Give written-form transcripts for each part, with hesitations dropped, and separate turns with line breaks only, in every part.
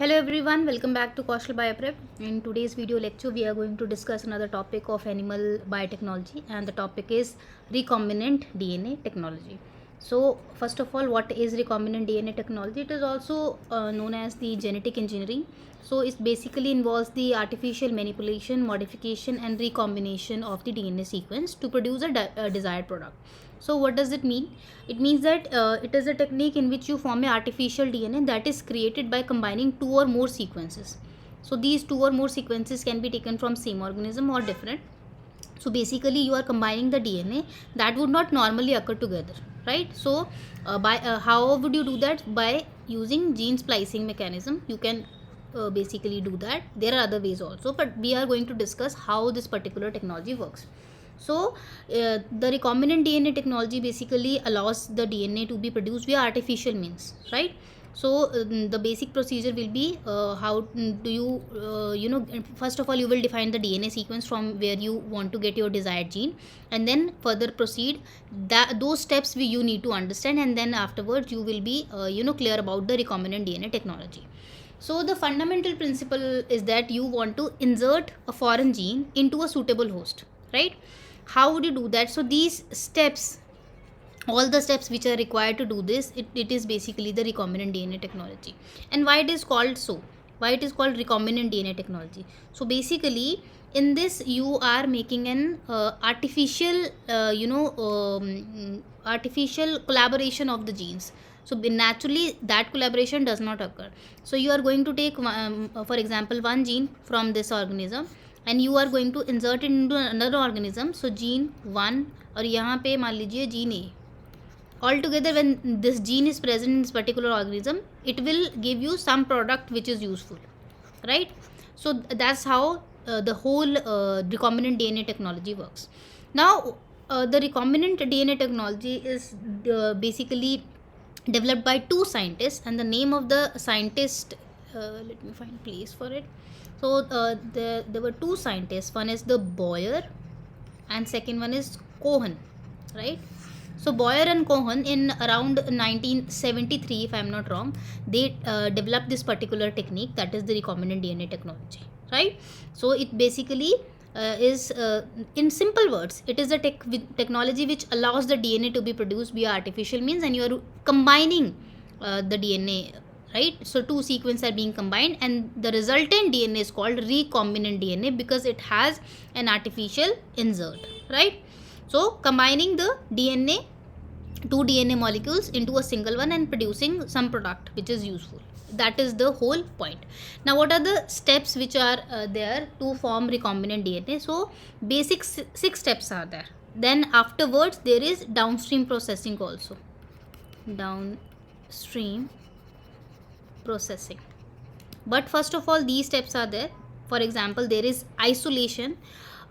Hello everyone, welcome back to KaushalBioPrep. In today's video lecture, we are going to discuss another topic of animal biotechnology, and the topic is recombinant DNA technology. So, first of all, what is recombinant DNA technology? It is also known as the genetic engineering. So, it basically involves the artificial manipulation, modification, and recombination of the DNA sequence to produce a desired product. So, what does it mean? It means that it is a technique in which you form a artificial DNA that is created by combining two or more sequences. So, these two or more sequences can be taken from same organism or different. So, basically, you are combining the DNA that would not normally occur together, right? So, by how would you do that? By using gene splicing mechanism, you can basically do that. There are other ways also, but we are going to discuss how this particular technology works. So, the recombinant DNA technology basically allows the DNA to be produced via artificial means, right? So, the basic procedure will be how do you, first of all, you will define the DNA sequence from where you want to get your desired gene, and then further proceed. Those steps you need to understand, and then afterwards you will be, clear about the recombinant DNA technology. So, the fundamental principle is that you want to insert a foreign gene into a suitable host, right? How would you do that? So, these steps, all the steps which are required to do this, it is basically the recombinant DNA technology. And why it is called so? Why it is called recombinant DNA technology? So, basically, in this you are making an artificial collaboration of the genes. So, naturally that collaboration does not occur. So, you are going to take for example one gene from this organism and you are going to insert it into another organism. So, gene 1 और यहाँ पे मान लीजिए gene A. Altogether, when this gene is present in this particular organism, it will give you some product which is useful, right? So, that's how the whole recombinant DNA technology works. Now, the recombinant DNA technology is basically developed by two scientists, and the name of the scientist, let me find place for it. So, there were two scientists. One is the Boyer and second one is Cohen, right? So, Boyer and Cohen in around 1973, if I am not wrong, they developed this particular technique, that is the recombinant DNA technology, right? So, it basically is, in simple words, it is a technology which allows the DNA to be produced via artificial means, and you are combining the DNA, right? So, two sequences are being combined, and the resultant DNA is called recombinant DNA because it has an artificial insert, right? So, combining the DNA, two DNA molecules into a single one and producing some product which is useful. That is the whole point. Now, what are the steps which are there to form recombinant DNA? So, basic 6 steps are there. Then afterwards, there is downstream processing also. Downstream processing. But first of all, these steps are there. For example, there is isolation.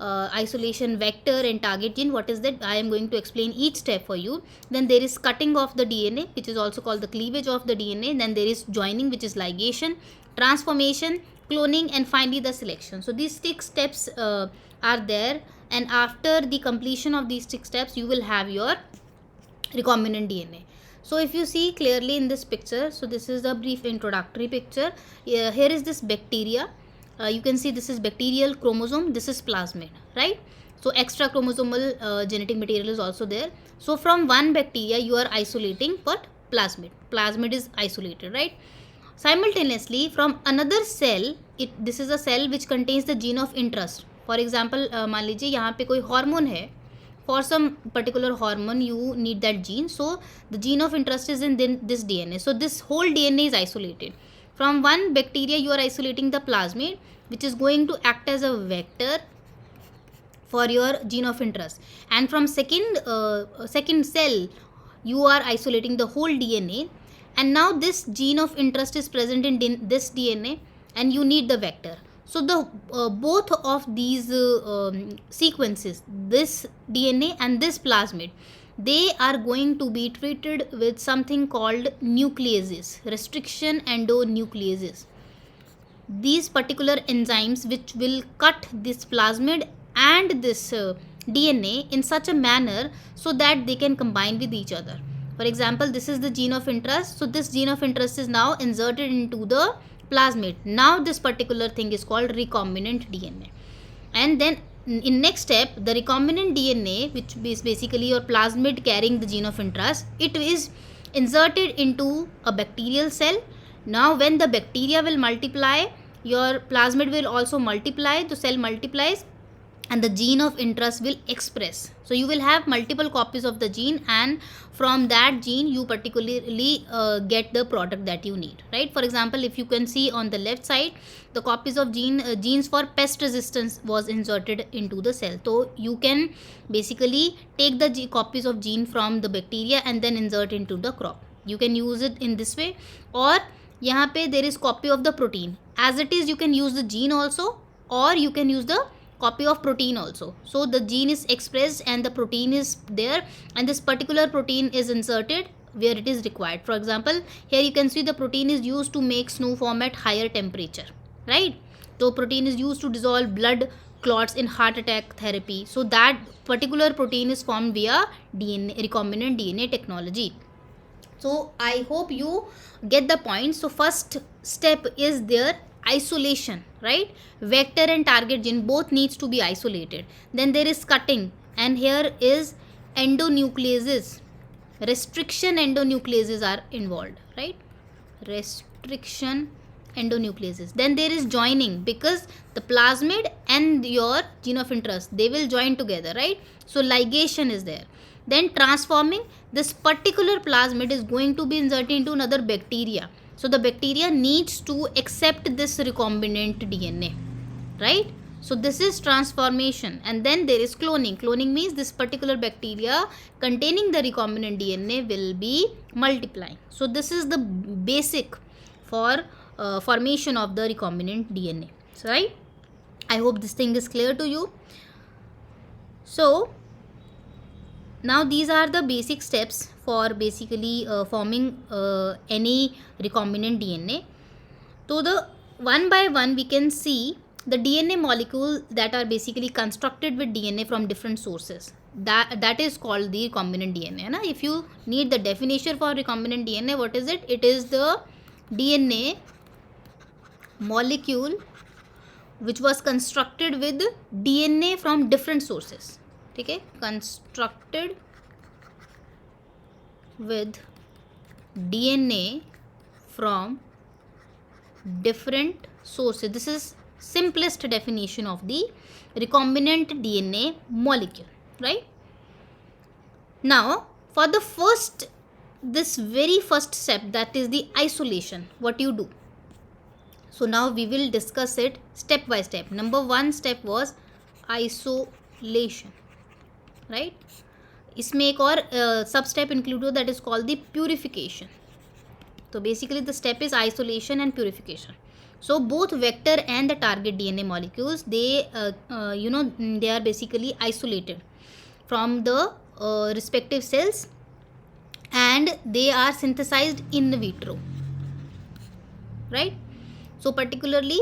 Isolation vector and target gene. What is that? I am going to explain each step for you. Then there is cutting of the DNA, which is also called the cleavage of the DNA. Then there is joining, which is ligation, transformation, cloning, and finally the selection. So, these 6 steps are there, and after the completion of these 6 steps, you will have your recombinant DNA. So, if you see clearly in this picture, so this is the brief introductory picture. Here is this bacteria. You can see this is bacterial chromosome, this is plasmid, right? So, extra chromosomal genetic material is also there. So, from one bacteria you are isolating what? Plasmid is isolated, right? Simultaneously, from another cell, this is a cell which contains the gene of interest. For example, मान लीजिए यहाँ पे कोई hormone है. For some particular hormone you need that gene. So, the gene of interest is in this DNA. So, this whole DNA is isolated. From one bacteria you are isolating the plasmid, which is going to act as a vector for your gene of interest, and from second cell you are isolating the whole DNA, and now this gene of interest is present in this DNA and you need the vector. So, the both of these sequences, this DNA and this plasmid, they are going to be treated with something called nucleases, restriction endonucleases. These particular enzymes which will cut this plasmid and this DNA in such a manner so that they can combine with each other. For example, this is the gene of interest. So, this gene of interest is now inserted into the plasmid. Now this particular thing is called recombinant DNA. And then in next step, the recombinant DNA, which is basically your plasmid carrying the gene of interest, it is inserted into a bacterial cell. Now when the bacteria will multiply, your plasmid will also multiply, the cell multiplies, and the gene of interest will express. So you will have multiple copies of the gene, and from that gene you particularly get the product that you need, right? For example, if you can see on the left side, the copies of genes for pest resistance was inserted into the cell. So you can basically take the copies of gene from the bacteria and then insert into the crop. You can use it in this way, or यहाँ पे there is copy of the protein as it is. You can use the gene also, or you can use the copy of protein also. So the gene is expressed and the protein is there, and this particular protein is inserted where it is required. For example, here you can see the protein is used to make snow form at higher temperature, right? So protein is used to dissolve blood clots in heart attack therapy. So that particular protein is formed via DNA, recombinant DNA technology. So I hope you get the point. So first step is their isolation, right? Vector and target gene both needs to be isolated. Then there is cutting, and here is endonucleases. Restriction endonucleases are involved, right? Restriction endonucleases. Then there is joining, because the plasmid and your gene of interest, they will join together, right? So ligation is there. Then transforming, this particular plasmid is going to be inserted into another bacteria. So the bacteria needs to accept this recombinant DNA, right? So this is transformation. And then there is cloning. Cloning means this particular bacteria containing the recombinant DNA will be multiplying. So this is the basic for formation of the recombinant DNA, so, right? I hope this thing is clear to you. So now these are the basic steps for basically forming any recombinant DNA. So the one by one we can see the DNA molecules that are basically constructed with DNA from different sources. That is called the recombinant DNA. Na? If you need the definition for recombinant DNA, what is it? It is the DNA molecule which was constructed with DNA from different sources. Okay, constructed with DNA from different sources. This is simplest definition of the recombinant DNA molecule, right? Now for the this very first step, that is the isolation, what you do. So now we will discuss it step by step. Number one step was isolation, right? इसमें एक और सब step include हो, that is called the purification. तो basically the step is isolation and purification. So both vector and the target DNA molecules, they they are basically isolated from the respective cells, and they are synthesized in vitro, right? So particularly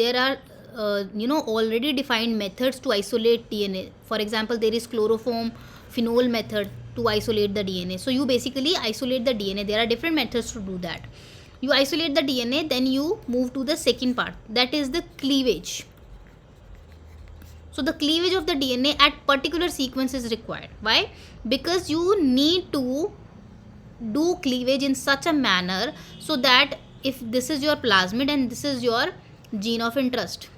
there are already defined methods to isolate DNA. For example, there is chloroform phenol method to isolate the DNA. So you basically isolate the DNA. There are different methods to do that. You isolate the DNA, then you move to the second part, that is the cleavage. So the cleavage of the DNA at particular sequence is required. Why? Because you need to do cleavage in such a manner so that if this is your plasmid and this is your gene of interest,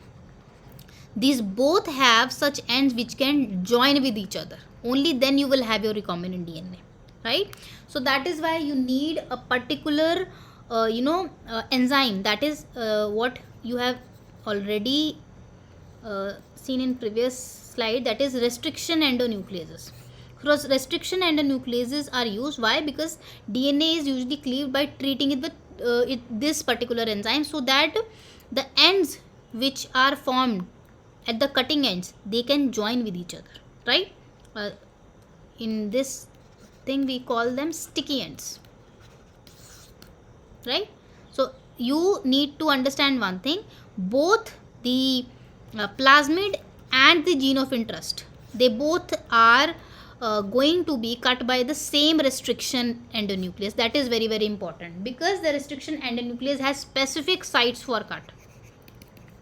these both have such ends which can join with each other. Only then you will have your recombinant DNA, right? So that is why you need a particular enzyme. That is what you have already seen in previous slide, that is restriction endonucleases. Because restriction endonucleases are used. Why? Because DNA is usually cleaved by treating it with this particular enzyme, so that the ends which are formed at the cutting ends, they can join with each other, right? In this thing we call them sticky ends, right? So you need to understand one thing: both the plasmid and the gene of interest, they both are going to be cut by the same restriction endonuclease. That is very, very important, because the restriction endonuclease has specific sites for cut,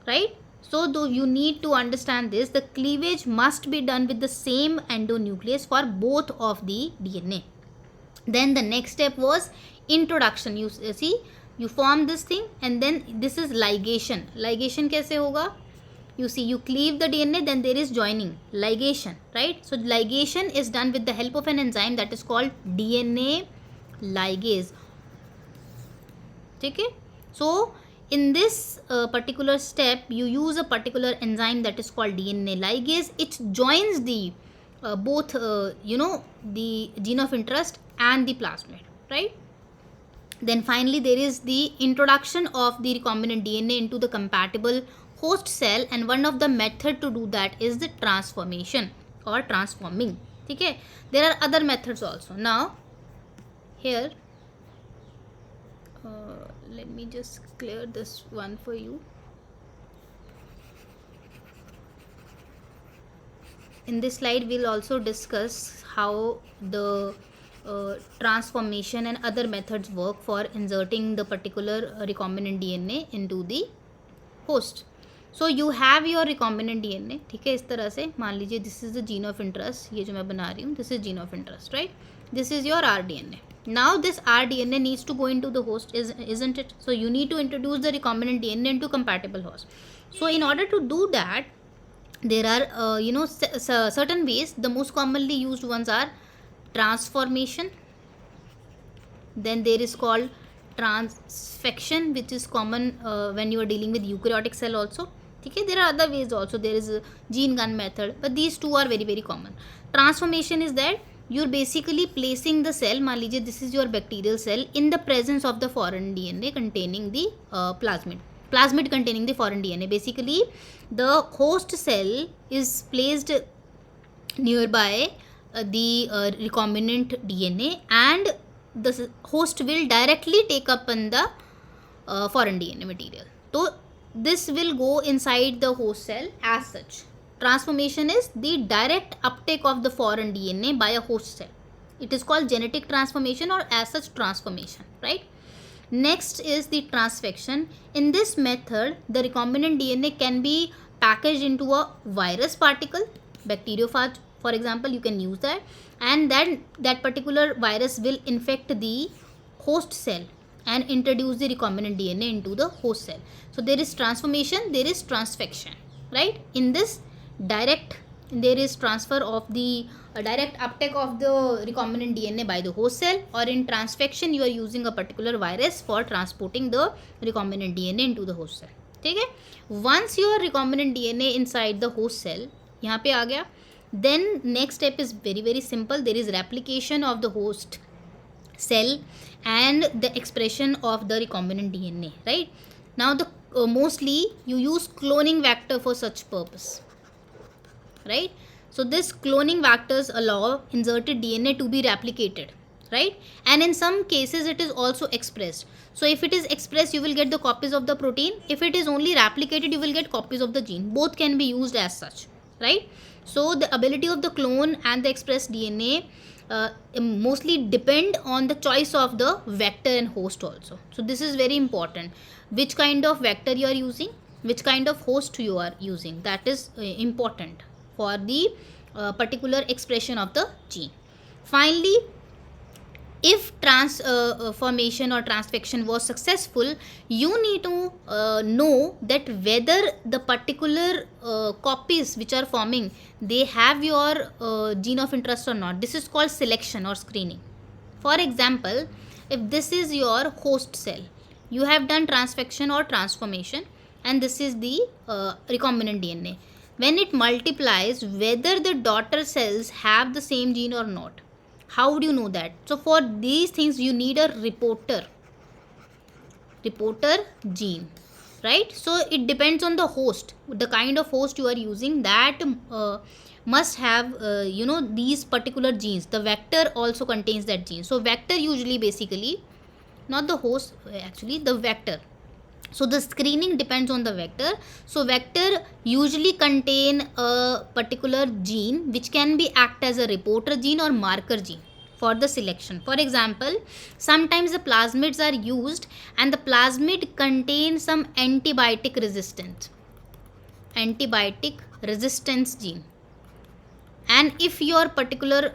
right? So though you need to understand this, the cleavage must be done with the same endonuclease for both of the DNA. Then the next step was introduction. You see, you form this thing, and then this is ligation. Ligation kaise hoga? You see, you cleave the DNA, then there is joining, ligation, right? So ligation is done with the help of an enzyme that is called DNA ligase. Okay? So in this particular step, you use a particular enzyme that is called DNA ligase. It joins the both the gene of interest and the plasmid, right? Then finally there is the introduction of the recombinant DNA into the compatible host cell, and one of the method to do that is the transformation or transforming. Okay? There are other methods also. Now here let me just clear this one for you. In this slide we'll also discuss how the transformation and other methods work for inserting the particular recombinant DNA into the host. So you have your recombinant DNA, ठीक है? इस तरह से मान लीजिए this is the gene of interest, ये जो मैं बना रही हूँ this is gene of interest, right? This is your rDNA. Now this rDNA needs to go into the host, isn't it? So you need to introduce the recombinant DNA into compatible host. So in order to do that, there are certain ways. The most commonly used ones are transformation, then there is called transfection, which is common when you are dealing with eukaryotic cell also. Okay, there are other ways also. There is a gene gun method, but these two are very, very common. Transformation is that you're basically placing the cell, मान लीजिए this is your bacterial cell, in the presence of the foreign DNA containing the plasmid containing the foreign DNA. Basically the host cell is placed nearby the recombinant DNA, and the host will directly take up on the foreign DNA material. So this will go inside the host cell as such. Transformation is the direct uptake of the foreign DNA by a host cell. It is called genetic transformation or as such transformation, right? Next is the transfection. In this method, the recombinant DNA can be packaged into a virus particle, bacteriophage for example, you can use that, and then that particular virus will infect the host cell and introduce the recombinant DNA into the host cell. So there is transformation, there is transfection, right? In this direct, there is transfer of the direct uptake of the recombinant DNA by the host cell, or in transfection you are using a particular virus for transporting the recombinant DNA into the host cell. ठीक है? Once your recombinant DNA inside the host cell यहाँ पे आ गया, then next step is very, very simple. There is replication of the host cell and the expression of the recombinant DNA, right? Now the mostly you use cloning vector for such purpose, right? So this cloning vectors allow inserted DNA to be replicated, right? And in some cases it is also expressed. So if it is expressed, you will get the copies of the protein. If it is only replicated, you will get copies of the gene. Both can be used as such, right? So the ability of the clone and the expressed DNA mostly depend on the choice of the vector and host also. So this is very important. Which kind of vector you are using, which kind of host you are using, that is important for the particular expression of the gene. Finally, if transformation or transfection was successful, you need to know that whether the particular copies which are forming, they have your gene of interest or not. This is called selection or screening. For example, if this is your host cell, you have done transfection or transformation, and this is the recombinant DNA. When it multiplies, whether the daughter cells have the same gene or not. How would you know that? So for these things you need a reporter gene, right? So it depends on the host, the kind of host you are using, that must have these particular genes. The vector also contains that gene. So vector usually, basically not the host, actually the vector, So the screening depends on the vector. So vector usually contain a particular gene which can be act as a reporter gene or marker gene for the selection. For example, sometimes the plasmids are used and the plasmid contains some antibiotic resistance gene, and if your particular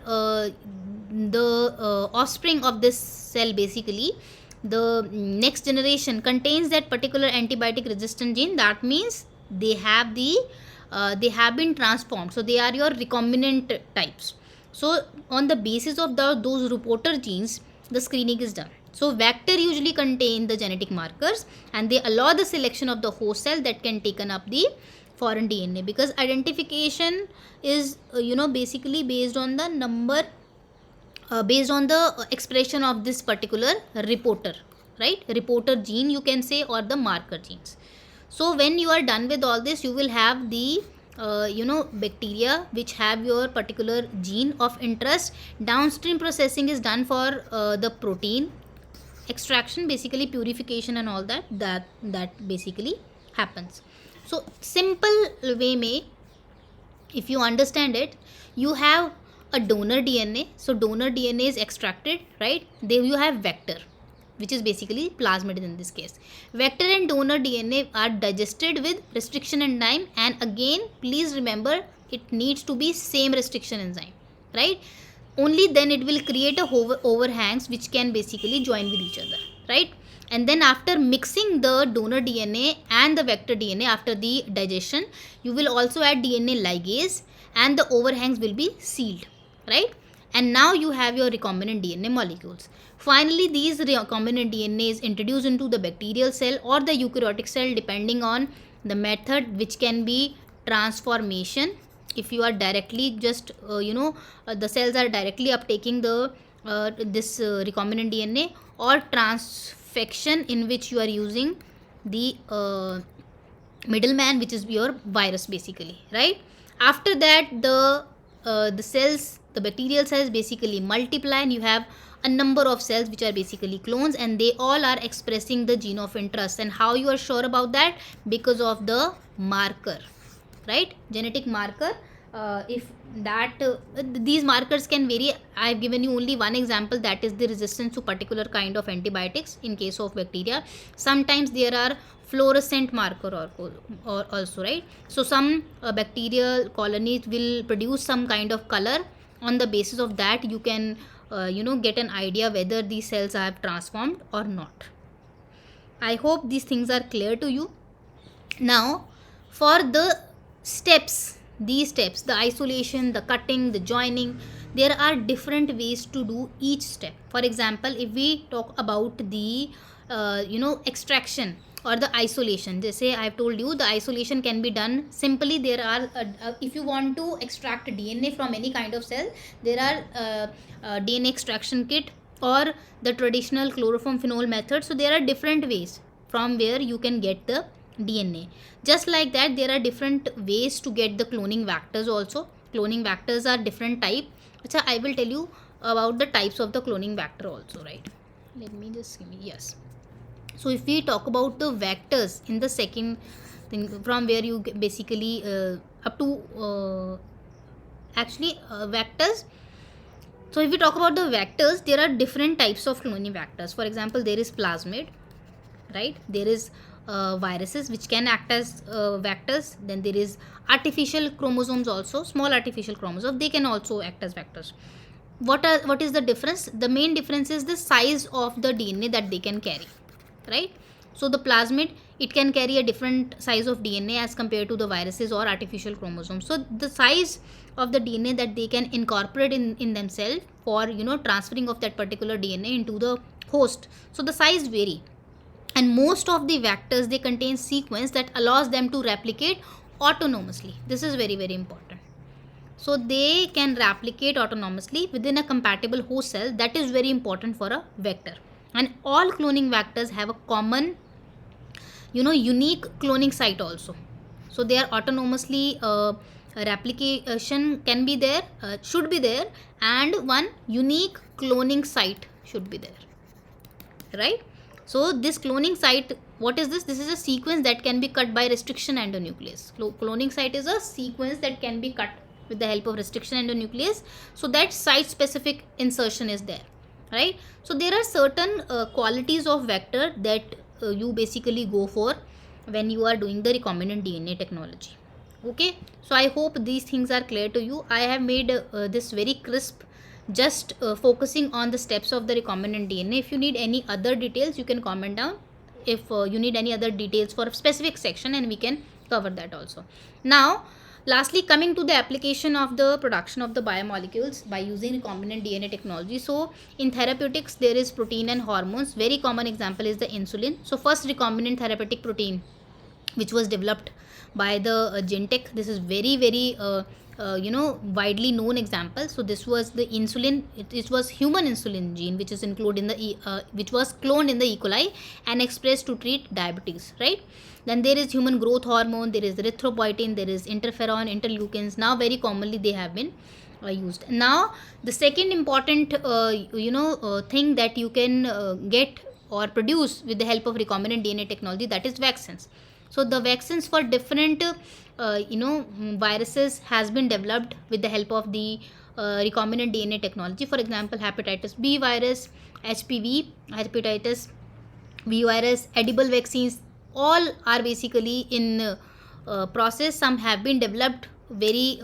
the offspring of this cell, basically the next generation contains that particular antibiotic resistant gene, that means they have been transformed, so they are your recombinant types. So on the basis of those reporter genes, the screening is done. So vector usually contain the genetic markers and they allow the selection of the host cell that can taken up the foreign DNA, because identification is basically based on the number, based on the expression of this particular reporter, right? Reporter gene you can say, or the marker genes. So when you are done with all this, you will have the bacteria which have your particular gene of interest. Downstream processing is done for the protein extraction, basically purification and all that basically happens. So simple way may, if you understand it, you have a donor DNA. So donor DNA is extracted, right? There you have vector, which is basically plasmid in this case. Vector and donor DNA are digested with restriction enzyme, and again please remember it needs to be same restriction enzyme, right? Only then it will create a overhangs which can basically join with each other, right? And then after mixing the donor DNA and the vector DNA after the digestion, you will also add DNA ligase and the overhangs will be sealed, right? And now you have your recombinant DNA molecules. Finally, these recombinant DNA is introduced into the bacterial cell or the eukaryotic cell depending on the method, which can be transformation. If you are directly just the cells are directly uptaking the this recombinant DNA, or transfection, in which you are using the middleman, which is your virus basically, right? After that the bacterial cells basically multiply and you have a number of cells which are basically clones, and they all are expressing the gene of interest. And how you are sure about that? Because of the marker, right? Genetic marker. If that these markers can vary. I have given you only one example, that is the resistance to particular kind of antibiotics in case of bacteria. Sometimes there are fluorescent marker or also, right? So some bacterial colonies will produce some kind of color. On the basis of that you can get an idea whether these cells have transformed or not. I hope these things are clear to you. Now for the steps, these steps, the isolation, the cutting, the joining, there are different ways to do each step. For example, if we talk about the extraction or the isolation, just say I have told you the isolation can be done simply. There are if you want to extract DNA from any kind of cell, there are DNA extraction kit or the traditional chloroform phenol method. So there are different ways from where you can get the DNA. Just like that, there are different ways to get the cloning vectors also. Cloning vectors are different type. Achha, I will tell you about the types of the cloning vector also, right? Let me just give me, yes. So if we talk about the vectors in the second thing, from where you basically up to vectors. So if we talk about the vectors, there are different types of cloning vectors. For example, there is plasmid, right? There is viruses which can act as vectors. Then there is artificial chromosomes also, small artificial chromosomes, they can also act as vectors. What is the difference? The main difference is the size of the DNA that they can carry, right? So the plasmid, it can carry a different size of DNA as compared to the viruses or artificial chromosomes. So the size of the DNA that they can incorporate in themselves for transferring of that particular DNA into the host, so the size vary. And most of the vectors, they contain sequence that allows them to replicate autonomously. This is very, very important. So they can replicate autonomously within a compatible host cell. That is very important for a vector. And all cloning vectors have a common unique cloning site also. So they are autonomously replication can be there, should be there, and one unique cloning site should be there, right? So this cloning site What is this? This is a sequence that can be cut by restriction endonuclease. Cloning site is a sequence that can be cut with the help of restriction endonuclease, so that site specific insertion is there, right? So there are certain qualities of vector that you basically go for when you are doing the recombinant DNA technology. Okay, so I hope these things are clear to you. I have made this very crisp, just focusing on the steps of the recombinant DNA. If you need any other details, you can comment down. If you need any other details for a specific section, and we can cover that also. Now lastly, coming to the application of the production of the biomolecules by using recombinant DNA technology. So in therapeutics, there is protein and hormones. Very common example is the insulin. So first recombinant therapeutic protein which was developed by the Gentech. This is very widely known example. So this was the insulin. It was human insulin gene which is included in the which was cloned in the E. coli and expressed to treat diabetes, right? Then there is human growth hormone, there is erythropoietin, there is interferon, interleukins. Now very commonly they have been used. Now the second important thing that you can get or produce with the help of recombinant DNA technology, that is vaccines. So the vaccines for different viruses has been developed with the help of the recombinant DNA technology. For example, hepatitis B virus, HPV, hepatitis B virus, edible vaccines, all are basically in process. Some have been developed very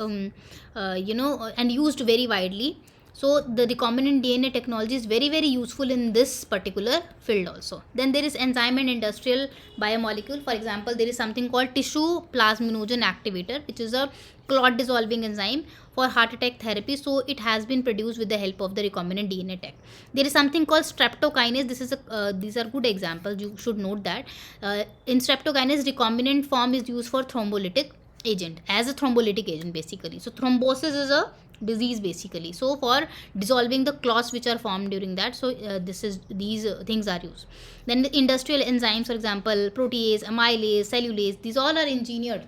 and used very widely. So the recombinant DNA technology is very useful in this particular field also. Then there is enzyme and industrial biomolecule. For example, there is something called tissue plasminogen activator, which is a clot dissolving enzyme for heart attack therapy. So it has been produced with the help of the recombinant DNA tech. There is something called streptokinase. This is these are good examples. You should note that in streptokinase, recombinant form is used for thrombolytic agent, as a thrombolytic agent basically. So thrombosis is a disease basically, so for dissolving the clots which are formed during that. So these things are used. Then the industrial enzymes, for example, protease, amylase, cellulase, these all are engineered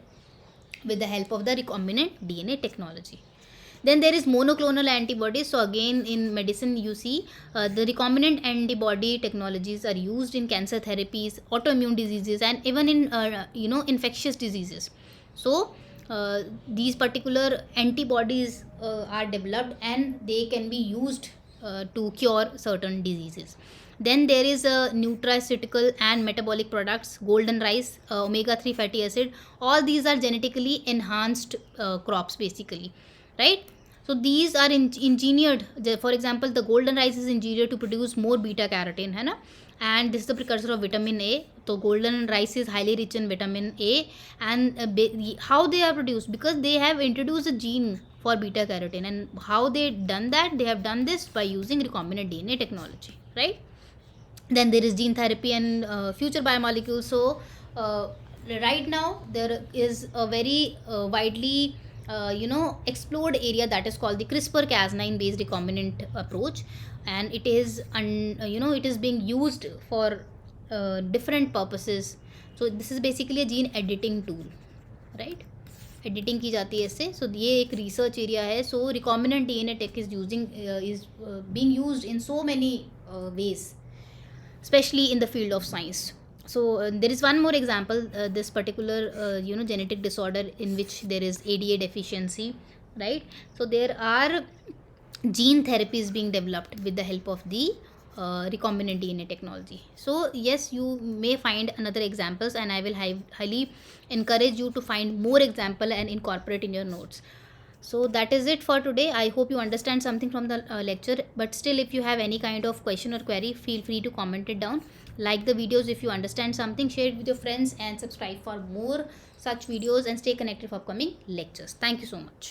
with the help of the recombinant DNA technology. Then there is monoclonal antibodies. So again, in medicine you see the recombinant antibody technologies are used in cancer therapies, autoimmune diseases, and even in infectious diseases. So these particular antibodies are developed and they can be used to cure certain diseases. Then there is nutraceutical and metabolic products, golden rice, omega-3 fatty acid. All these are genetically enhanced crops basically, right? So these are engineered. For example, the golden rice is engineered to produce more beta carotene, है ना? And this is the precursor of vitamin A. So golden rice is highly rich in vitamin A. And how they are produced? Because they have introduced a gene for beta carotene. And how they done that? They have done this by using recombinant DNA technology, right? Then there is gene therapy and future biomolecules. So right now there is a very widely explored area that is called the CRISPR-Cas9 based recombinant approach, and it is it is being used for different purposes. So this is basically a gene editing tool, right? Editing की जाती है इससे. सो ये एक research area है. So recombinant DNA tech is being used in so many ways, especially in the field of science. So there is one more example, this particular genetic disorder in which there is ADA deficiency, right? So there are gene therapies being developed with the help of the recombinant DNA technology. So yes, you may find another examples, and I will highly encourage you to find more example and incorporate in your notes. So that is it for today. I hope you understand something from the lecture, but still, if you have any kind of question or query, feel free to comment it down. Like the videos if you understand something, share it with your friends, and subscribe for more such videos, and stay connected for upcoming lectures. Thank you so much.